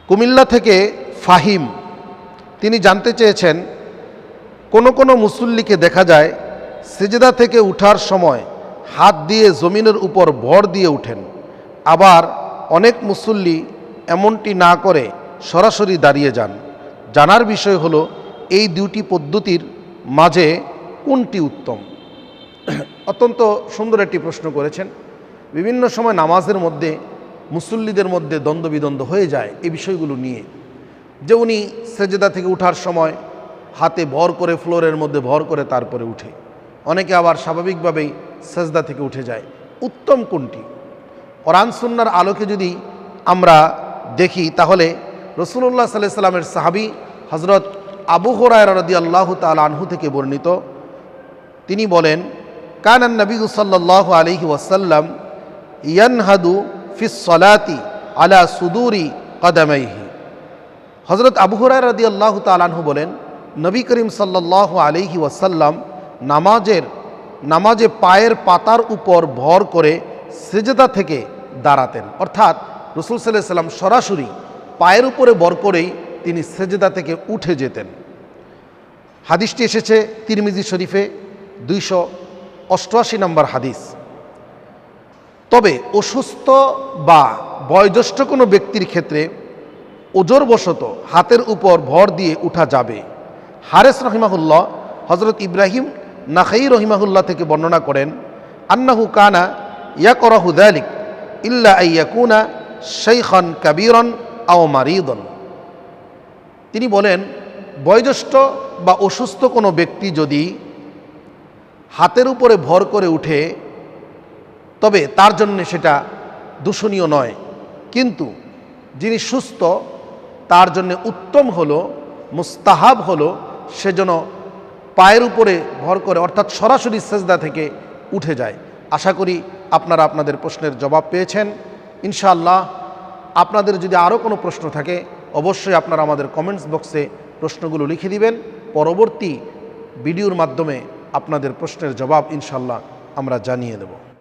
কুমিল্লা থেকে ফাহিম তিনি জানতে চেয়েছেন, কোন মুসল্লিকে দেখা যায় সিজদা থেকে উঠার সময় হাত দিয়ে জমিনের উপর ভর দিয়ে উঠেন, আবার অনেক মুসল্লি এমনটি না করে সরাসরি দাঁড়িয়ে যান। জানার বিষয় হলো এই দুটি পদ্ধতির মাঝে কোনটি উত্তম। অত্যন্ত সুন্দর একটি প্রশ্ন করেছেন। বিভিন্ন সময় নামাজের মধ্যে মুসল্লিদের মধ্যে দ্বন্দ্ব হয়ে যায় এই বিষয়গুলো নিয়ে, যে উনি সেজদা থেকে উঠার সময় হাতে ভর করে ফ্লোরের মধ্যে ভর করে তারপরে উঠে, অনেকে আবার স্বাভাবিকভাবেই সেজদা থেকে উঠে যায়। উত্তম কোনটি? কোরআন সুন্নাহর আলোকে যদি আমরা দেখি তাহলে রাসূলুল্লাহ সাল্লাল্লাহু আলাইহি সাল্লামের সাহাবী হযরত আবু হুরায়রা রাদিয়াল্লাহু তাআলা আনহু থেকে বর্ণিত, তিনি বলেন, কানান নবী সাল্লাল্লাহু আলাইহি ওয়াসাল্লাম ইয়ানহাদু ফিস সালাতি আলা সুদুরি কদামাইহি। হযরত আবু হুরায়রা রাদিয়াল্লাহু তাআলা আনহু বলেন, নবী করিম সাল্লাল্লাহু আলাইহি ওয়াসাল্লাম নামাজে পায়ের পাতার উপর ভর করে সিজদা থেকে দাঁড়াতেন। অর্থাৎ রাসূল সাল্লাল্লাহু আলাইহি ওয়াসাল্লাম সরাসরি পায়ের উপরে ভর করেই তিনি সিজদা থেকে উঠে যেতেন। হাদিসটি এসেছে তিরমিজি শরীফে 288 নম্বর হাদিস। তবে অসুস্থ বা বয়োজ্যেষ্ঠ কোনো ব্যক্তির ক্ষেত্রে ওজরবশত হাতের উপর ভর দিয়ে উঠা যাবে। হারেস রহিমাহুল্লাহ হযরত ইব্রাহিম নাখাই রহিমাহুল্লাহ থেকে বর্ণনা করেন, আন্নাহু কানা ইয়াকরাহু যালিক ইল্লা আইয়াকুনা শাইখান কাবীরান আও মারিদান। তিনি বলেন, বয়োজ্যেষ্ঠ বা অসুস্থ কোনো ব্যক্তি যদি হাতের উপরে ভর করে উঠে তবে তার জন্য সেটা দূষণীয় নয়, কিন্তু যিনি সুস্থ তার জন্য উত্তম হলো, মুস্তাহাব হলো সেজন্য পায়ের উপরে ভর করে অর্থাৎ সরাসরি সেজদা থেকে উঠে যায়। আশা করি আপনারা আপনাদের প্রশ্নের জবাব পেয়েছেন। ইনশাআল্লাহ আপনাদের যদি আরও কোনো প্রশ্ন থাকে অবশ্যই আপনারা আমাদের কমেন্টস বক্সে প্রশ্নগুলো লিখে দিবেন। পরবর্তী ভিডিওর মাধ্যমে আপনাদের প্রশ্নের জবাব ইনশাআল্লাহ আমরা জানিয়ে দেব।